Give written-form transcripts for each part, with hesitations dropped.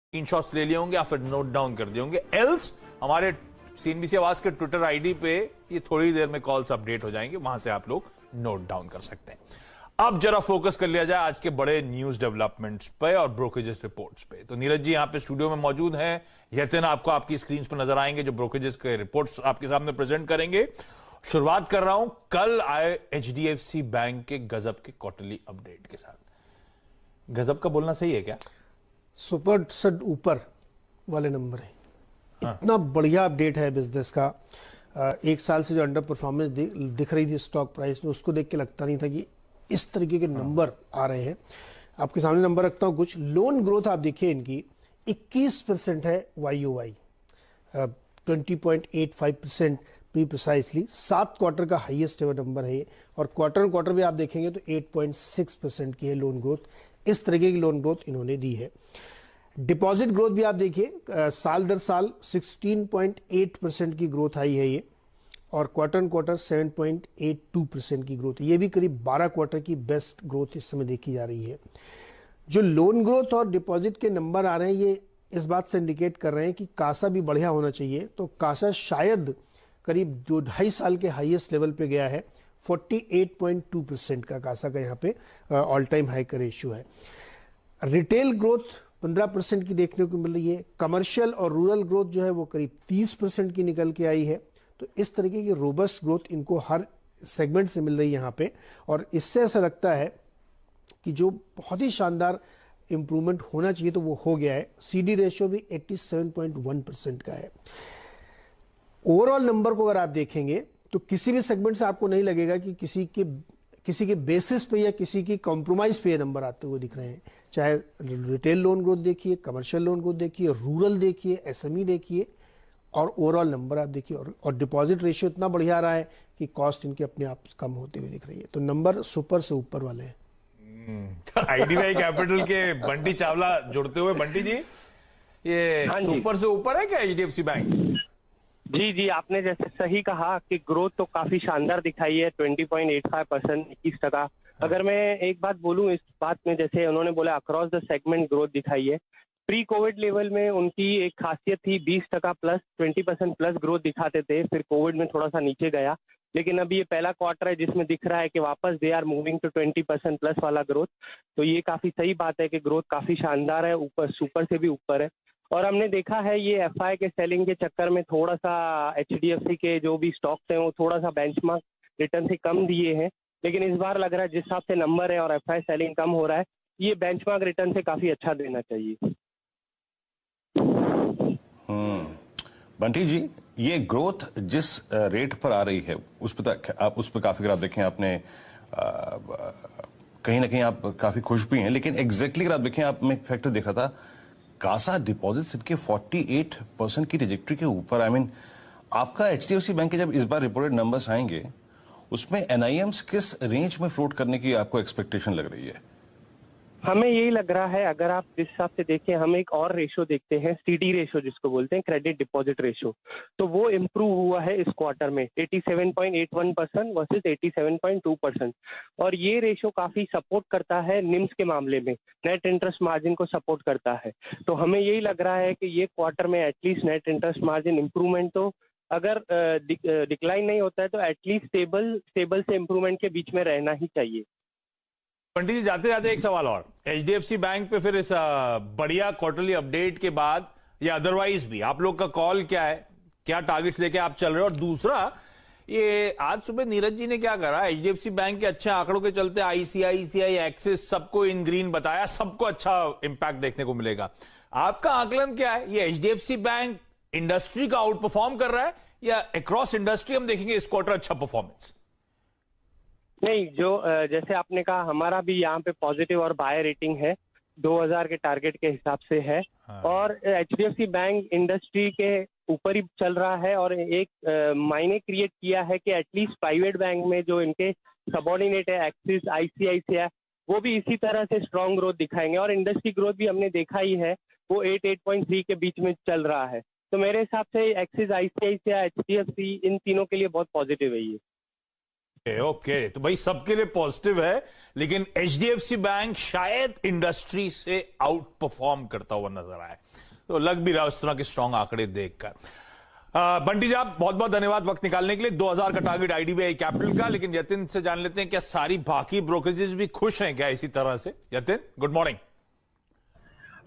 Screenshots ले लिए होंगे या फिर नोट डाउन कर दिए होंगे। एल्स हमारे सीएनबीसी आवाज के ट्विटर आईडी पे ये थोड़ी देर में कॉल्स अपडेट हो जाएंगे, वहां से आप लोग नोट डाउन कर सकते हैं। अब जरा फोकस कर लिया जाए आज के बड़े न्यूज डेवलपमेंट्स पे और ब्रोकरेजेस रिपोर्ट्स पे। तो नीरज जी यहाँ पे स्टूडियो में मौजूद हैं, यतिन आपको आपकी स्क्रीन पर नजर आएंगे जो ब्रोकरेजेस के रिपोर्ट्स आपके सामने प्रेजेंट करेंगे। शुरुआत कर रहा हूं कल आए एचडीएफसी बैंक के गजब के क्वार्टरली अपडेट के साथ। गजब का बोलना सही है क्या? सुपर से ऊपर वाले नंबर है। इतना बढ़िया अपडेट है बिजनेस का। एक साल से जो अंडर परफॉर्मेंस दिख रही थी स्टॉक प्राइस में, उसको देख के लगता नहीं था कि इस तरीके के नंबर आ रहे हैं। आपके सामने नंबर रखता हूं कुछ। लोन ग्रोथ आप देखिए इनकी 21% है YoY, 20.85% बी प्रिसाइसली। 7 क्वार्टर का हाईएस्ट एवर नंबर है ये। और क्वार्टर क्वार्टर भी आप देखेंगे तो 8.6% की है लोन ग्रोथ। इस तरीके की लोन ग्रोथ इन्होंने दी है। डिपॉजिट ग्रोथ भी आप देखिए साल दर साल 16.8% की ग्रोथ आई है ये, और क्वार्टर क्वार्टर 7.82% की ग्रोथ। ये भी करीब 12 क्वार्टर की बेस्ट ग्रोथ इस समय देखी जा रही है। जो लोन ग्रोथ और डिपॉजिट के नंबर आ रहे हैं ये इस बात से इंडिकेट कर रहे हैं कि कासा भी बढ़िया होना चाहिए। तो कासा शायद करीब 2.5 साल के हाईएस्ट लेवल पे गया है। 48.2% का कासा का यहाँ पे ऑल टाइम हाई का रेशियो है। रिटेल ग्रोथ 15% की देखने को मिल रही है। कमर्शियल और रूरल ग्रोथ जो है वो करीब 30% की निकल के आई है। तो इस तरीके की रोबस्ट ग्रोथ इनको हर सेगमेंट से मिल रही है यहाँ पे। और इससे ऐसा लगता है कि जो बहुत ही शानदार इंप्रूवमेंट होना चाहिए तो वो हो गया है। CD रेशियो भी 87.1% का है। ओवरऑल नंबर को अगर आप देखेंगे तो किसी भी सेगमेंट से आपको नहीं लगेगा कि किसी के बेसिस पे या किसी की कॉम्प्रोमाइज पे ये नंबर आते हुए दिख रहे हैं। चाहे रिटेल लोन ग्रोथ देखिए, कमर्शियल लोन ग्रोथ देखिए, रूरल देखिए, SME देखिए, और ओवरऑल नंबर आप देखिए। और डिपॉजिट रेशियो इतना बढ़िया आ रहा है कि कॉस्ट इनके अपने आप कम होते हुए दिख रही है। तो नंबर सुपर से ऊपर वाले हैं। IDBI कैपिटल के बंटी चावला जुड़ते हुए, बंटी जी ये सुपर से ऊपर है क्या HDFC बैंक? जी, आपने जैसे सही कहा कि ग्रोथ तो काफी शानदार दिखाई है। 20.85%, 21%। अगर मैं एक बात बोलूं इस बात में, जैसे उन्होंने बोला अक्रॉस द सेगमेंट ग्रोथ दिखाई है। प्री कोविड लेवल में उनकी एक खासियत थी 20% प्लस, 20% प्लस ग्रोथ दिखाते थे। फिर कोविड में थोड़ा सा नीचे गया, लेकिन अभी ये पहला क्वार्टर है जिसमें दिख रहा है कि वापस they are moving to 20% plus वाला ग्रोथ। तो ये काफी सही बात है कि ग्रोथ काफी शानदार है, ऊपर सुपर से भी ऊपर है। और हमने देखा है ये FI के सेलिंग के चक्कर में थोड़ा सा HDFC के जो भी स्टॉक्स हैं वो थोड़ा सा बेंचमार्क रिटर्न से कम दिए हैं। लेकिन इस बार लग रहा है जिस हिसाब से नंबर है और FI सेलिंग कम हो रहा है, ये बेंचमार्क रिटर्न से काफी अच्छा देना चाहिए। बंटी जी, ये ग्रोथ जिस रेट पर आ रही है उस पर काफी, अगर आप देखें आपने कहीं ना कहीं आप काफी खुश भी हैं, लेकिन एग्जैक्टली अगर आप देखें, आप मैं एक फैक्टर देख रहा था, कासा डिपॉजिट्स इनके 48% की ट्रैजेक्टरी के ऊपर। आई मीन आपका HDFC बैंक के जब इस बार रिपोर्टेड नंबर्स आएंगे उसमें NIMs किस रेंज में फ्लोट करने की आपको एक्सपेक्टेशन लग रही है? हमें यही लग रहा है, अगर आप जिस हिसाब से देखें, हम एक और रेशो देखते हैं, CD रेशो जिसको बोलते हैं, क्रेडिट डिपॉजिट रेशो। तो वो इम्प्रूव हुआ है इस क्वार्टर में 87.81% वर्सेस 87.2%। और ये रेशो काफी सपोर्ट करता है निम्स के मामले में, नेट इंटरेस्ट मार्जिन को सपोर्ट करता है। तो हमें यही लग रहा है कि ये क्वार्टर में at least net interest margin improvement, तो अगर डिक्लाइन नहीं होता है तो एटलीस्ट स्टेबल से इंप्रूवमेंट के बीच में रहना ही चाहिए। पंडित जी जाते जाते एक सवाल और, HDFC बैंक पे फिर इस बढ़िया क्वार्टरली अपडेट के बाद या अदरवाइज भी आप लोग का कॉल क्या है, क्या टारगेट्स लेके आप चल रहे हो? और दूसरा, ये आज सुबह नीरज जी ने क्या करा, HDFC बैंक के अच्छे आंकड़ों के चलते ICICI, एक्सिस सबको इन ग्रीन बताया, सबको अच्छा इंपैक्ट देखने को मिलेगा। आपका आकलन क्या है? ये HDFC बैंक इंडस्ट्री का आउट परफॉर्म कर रहा है या अक्रॉस इंडस्ट्री हम देखेंगे इस क्वार्टर अच्छा परफॉर्मेंस? नहीं, जो जैसे आपने कहा, हमारा भी यहाँ पे पॉजिटिव और बाय रेटिंग है, 2000 के टारगेट के हिसाब से है। और HDFC बैंक इंडस्ट्री के ऊपर ही चल रहा है और एक मायने क्रिएट किया है कि एटलीस्ट प्राइवेट बैंक में जो इनके सबऑर्डिनेट है एक्सिस, ICICI, वो भी इसी तरह से स्ट्रॉन्ग ग्रोथ दिखाएंगे। और इंडस्ट्री ग्रोथ भी हमने देखा ही है, वो 8.3 के बीच में चल रहा है। तो मेरे हिसाब से एक्सिस, ICICI, HDFC, इन तीनों के लिए बहुत पॉजिटिव है ये। ओके, तो भाई सबके लिए पॉजिटिव है, लेकिन HDFC बैंक शायद इंडस्ट्री से आउट परफॉर्म करता हुआ नजर आए। तो लग भी रहा है उस तरह के स्ट्रांग आंकड़े देखकर। बंटी जी, आप बहुत बहुत धन्यवाद वक्त निकालने के लिए। 2000 का टारगेट आईडीबीआई कैपिटल का, लेकिन यतिन से जान लेते हैं क्या सारी बाकी ब्रोकरेजेस भी खुश हैं क्या इसी तरह से? Yatin, good morning.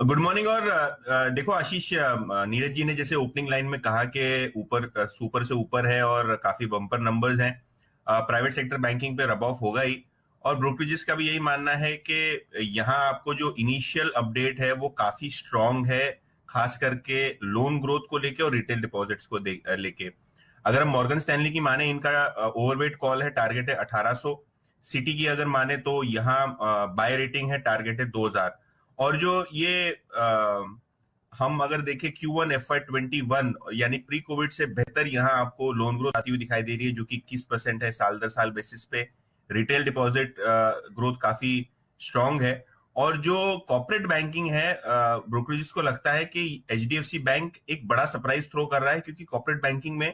Good morning. और देखो आशीष, नीरज जी ने जैसे ओपनिंग लाइन में कहा कि ऊपर सुपर से ऊपर है और काफी बम्पर नंबर्स हैं। प्राइवेट सेक्टर बैंकिंग पे रब ऑफ होगा ही, और ब्रोकरेजेस का भी यही मानना है कि यहाँ आपको जो इनिशियल अपडेट है वो काफी स्ट्रांग है, खास करके लोन ग्रोथ को लेके और रिटेल डिपॉजिट्स को लेके। अगर हम मॉर्गन स्टैनली की माने, इनका ओवरवेट कॉल है, टारगेट है 1800। सिटी की अगर माने तो यहाँ बाय रेटिंग है, टारगेट है 2000। और जो ये हम अगर देखें Q1 FY21 यानी प्री कोविड से बेहतर यहाँ आपको लोन ग्रोथ आती हुई दिखाई दे रही है, जो कि 21% है साल दर साल बेसिस पे। रिटेल डिपॉजिट ग्रोथ काफी स्ट्रांग है। और जो कॉर्पोरेट बैंकिंग है, ब्रोकरेजेस को लगता है कि HDFC बैंक एक बड़ा सरप्राइज थ्रो कर रहा है, क्योंकि कॉर्पोरेट बैंकिंग में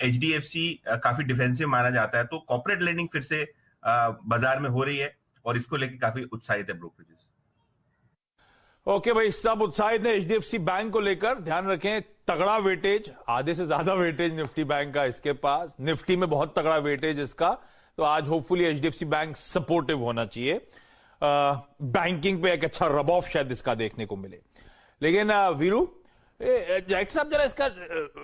HDFC काफी डिफेंसिव माना जाता है। तो कॉर्पोरेट लेंडिंग फिर से बाजार में हो रही है और इसको लेकर काफी उत्साहित है ब्रोकरेजेस। ओके भाई, सब उत्साहित है HDFC बैंक को लेकर। ध्यान रखें, तगड़ा वेटेज, आधे से ज्यादा वेटेज निफ्टी बैंक का इसके पास, निफ्टी में बहुत तगड़ा वेटेज इसका। तो आज होपफुली HDFC बैंक सपोर्टिव होना चाहिए। बैंकिंग पे एक अच्छा रब ऑफ शायद इसका देखने को मिले। लेकिन वीरू डायरेक्टर साहब, जरा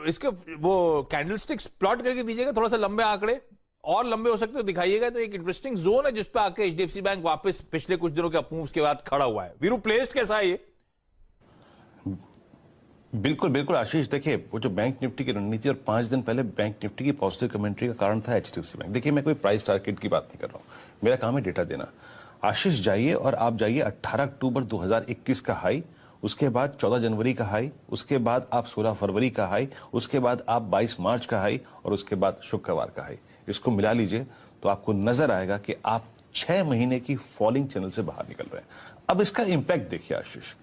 इसके वो कैंडलस्टिक्स प्लॉट करके दीजिएगा, थोड़ा सा लंबे आंकड़े और लंबे हो सकते तो दिखाइएगा। तो एक इंटरेस्टिंग जोन है जिसपे आके HDFC बैंक वापस पिछले कुछ दिनों के अपमूव्स के बाद खड़ा हुआ है। वीरू, प्लेस्ड कैसा है ये? बिल्कुल बिल्कुल आशीष, देखिए वो जो बैंक निफ्टी की रणनीति और 5 दिन पहले बैंक निफ्टी की पॉजिटिव कमेंट्री का कारण था HDFC बैंक। देखिए, मैं कोई प्राइस टारगेट की बात नहीं कर रहा हूं, मेरा काम है डेटा देना। आशीष, जाइए और आप जाइए 18 अक्टूबर 2021 का हाई, उसके बाद 14 जनवरी का हाई, उसके बाद आप 16 फरवरी का हाई, उसके बाद आप 22 मार्च का हाई, और उसके बाद शुक्रवार का हाई। इसको मिला लीजिए तो आपको नजर आएगा कि आप 6 महीने की फॉलिंग चैनल से बाहर निकल रहे हैं। अब इसका इंपैक्ट देखिए आशीष,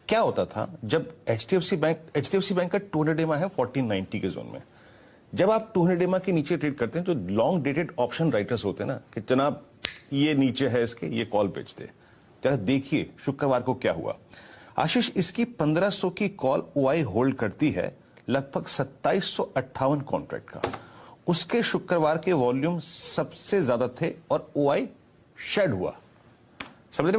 क्या होता था जब HDFC बैंक का 200 EMA है 1490 के जोन में। जब आप 200 EMA के नीचे ट्रेड करते हैं, जो लॉन्ग डेटेड ऑप्शन राइटर्स होते हैं ना, कि जनाब ये नीचे है इसके, ये कॉल बेच दे। जरा देखिए शुक्रवार को क्या हुआ आशीष, इसकी 1500 की कॉल OI होल्ड करती है लगभग 2758 कॉन्ट्रैक्ट का। उसके शुक्रवार के वॉल्यूम सबसे ज्यादा थे और OI शेड हुआ। समझ रहे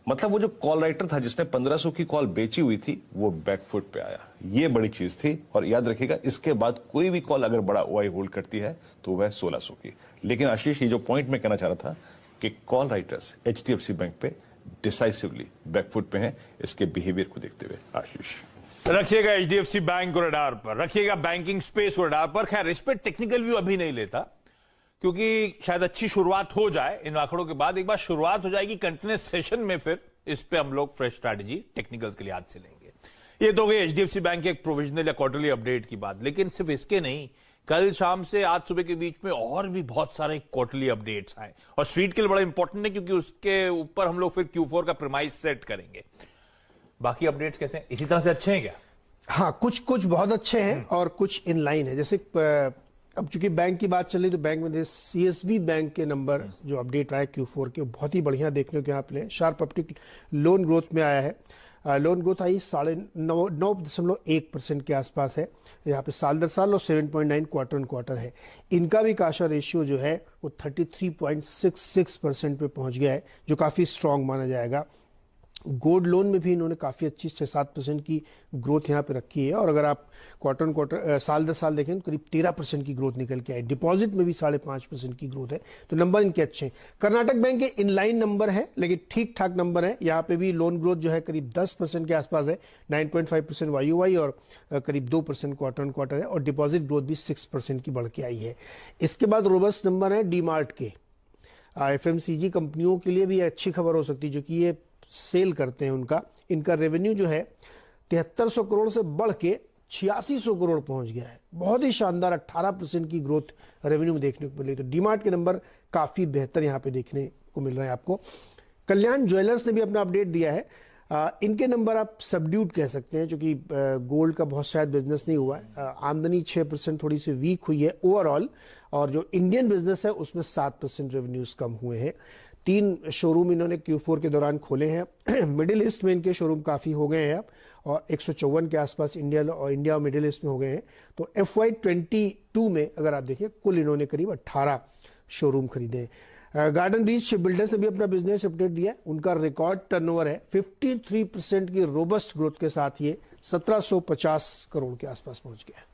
मतलब वो जो कॉल राइटर था जिसने 1500 की कॉल बेची हुई थी, वो बैकफुट पे आया। ये बड़ी चीज थी। और याद रखिएगा, इसके बाद कोई भी कॉल अगर बड़ा OI होल्ड करती है तो वह 1600 की। लेकिन आशीष, ये जो पॉइंट मैं कहना चाह रहा था कि कॉल राइटर्स HDFC बैंक पे डिसाइसिवली बैकफुट पे हैं, इसके बिहेवियर को देखते हुए। आशीष, रखिएगा HDFC बैंक को रडार पर, रखिएगा बैंकिंग स्पेस को रडार पर। खैर, इस पर टेक्निकल व्यू अभी नहीं लेता, क्योंकि शायद अच्छी शुरुआत हो जाए इन आंकड़ों के बाद। एक बार शुरुआत हो जाएगी कंटिन्यूस सेशन में, फिर इस पे हम लोग फ्रेश स्ट्रैटेजी टेक्निकल्स के लिए हाथ से लेंगे। ये तो गई HDFC बैंक के एक प्रोविजनल या क्वार्टरली अपडेट की बात। लेकिन सिर्फ इसके नहीं, कल शाम से आज सुबह के बीच में और भी बहुत सारे क्वार्टरली अपडेट्स आए, और स्ट्रीट के लिए बड़ा इंपॉर्टेंट है, क्योंकि उसके ऊपर हम लोग फिर Q4 का प्रीमाइस सेट करेंगे। बाकी अपडेट्स कैसे हैं? इसी तरह से अच्छे हैं क्या? हाँ, कुछ बहुत अच्छे हैं और कुछ इन लाइन है। जैसे अब चूंकि बैंक की बात चल रही, तो बैंक में CSB बैंक के नंबर जो अपडेट आए Q4 के, बहुत ही बढ़िया देखने को यहाँ पे शार्प अपटिक लोन ग्रोथ में आया है। लोन ग्रोथ आई 9.1% के आसपास है यहाँ पे साल दर साल, और 7.9 क्वार्टर ऑन क्वार्टर है। इनका भी काशा रेशियो जो है वो 33.66% पे पहुंच गया है, जो काफी स्ट्रांग माना जाएगा। गोल्ड लोन में भी इन्होंने काफी अच्छी 6-7% की ग्रोथ यहाँ पे रखी है, और अगर आप क्वार्टर ऑन क्वार्टर साल दर साल देखें तो करीब 13% की ग्रोथ निकल के आई। डिपॉजिट में भी 5.5% की ग्रोथ है, तो नंबर इनके अच्छे हैं। कर्नाटक बैंक के इनलाइन नंबर है, लेकिन ठीक ठाक नंबर है। यहाँ पे भी लोन ग्रोथ जो है करीब 10% के आसपास है, 9.5% YOY और करीब 2% क्वार्टर ऑन क्वार्टर है, और डिपॉजिट ग्रोथ भी 6% की बढ़ के आई है। इसके बाद रोबस्ट नंबर है डीमार्ट के। FMCG कंपनियों के लिए भी अच्छी खबर हो सकती है, जो कि ये सेल करते हैं। इनका रेवेन्यू जो है 7300 करोड़ से बढ़ के 8600 करोड़ पहुंच गया है। बहुत ही शानदार 18% की ग्रोथ रेवेन्यू में देखने को मिली। तो डीमार्ट के नंबर काफी बेहतर यहां पे देखने को मिल रहे हैं आपको। कल्याण ज्वेलर्स ने भी अपना अपडेट दिया है। इनके नंबर आप सबड्यूट कह सकते हैं, क्योंकि गोल्ड का बहुत शायद बिजनेस नहीं हुआ है। आमदनी 6% थोड़ी सी वीक हुई है ओवरऑल, और जो इंडियन बिजनेस है उसमें 7% रेवेन्यूज कम हुए हैं। 3 शोरूम इन्होंने Q4 के दौरान खोले हैं। मिडिल ईस्ट में इनके शोरूम काफ़ी हो गए हैं अब, और 154 के आसपास इंडिया और मिडिल ईस्ट में हो गए हैं। तो FY22 में अगर आप देखिए कुल इन्होंने करीब 18 शोरूम खरीदे हैं। गार्डन रीच शिप बिल्डर्स ने भी अपना बिजनेस अपडेट दिया है। उनका रिकॉर्ड टर्नओवर है, 53% की रोबस्ट ग्रोथ के साथ ये 1750 करोड़ के आसपास पहुंच गया है।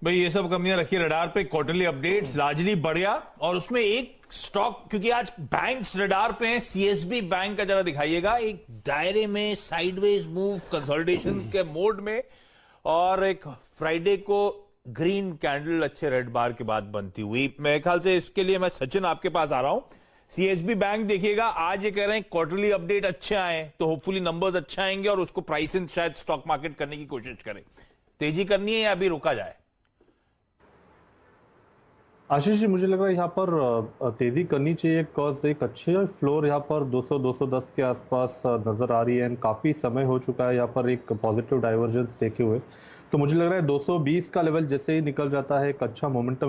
भाई ये सब कंपनियां रखिए रडार पे। क्वार्टरली अपडेट्स लार्जली बढ़िया, और उसमें एक स्टॉक, क्योंकि आज बैंक्स रडार पे हैं, सीएसबी बैंक का जरा दिखाइएगा, एक दायरे में साइडवेज मूव कंसोलिडेशन के मोड में, और एक फ्राइडे को ग्रीन कैंडल अच्छे रेड बार के बाद बनती हुई। मेरे ख्याल से इसके लिए मैं सचिन आपके पास आ रहा हूं। सीएसबी बैंक देखिएगा, आज ये कह रहे हैं क्वार्टरली अपडेट अच्छे आए तो होपफुली नंबर्स अच्छे आएंगे और उसको प्राइस इन शायद स्टॉक मार्केट करने की कोशिश करें। तेजी करनी है या अभी रुका जाए? आशीष जी, मुझे लग रहा है यहाँ पर तेजी करनी चाहिए, बिकॉज एक अच्छे फ्लोर यहाँ पर 200-210 के आसपास नजर आ रही है, एंड काफी समय हो चुका है यहाँ पर एक पॉजिटिव डाइवर्जेंस देखे हुए। तो मुझे लग रहा है 220 का लेवल जैसे ही निकल जाता है, एक अच्छा मोमेंटम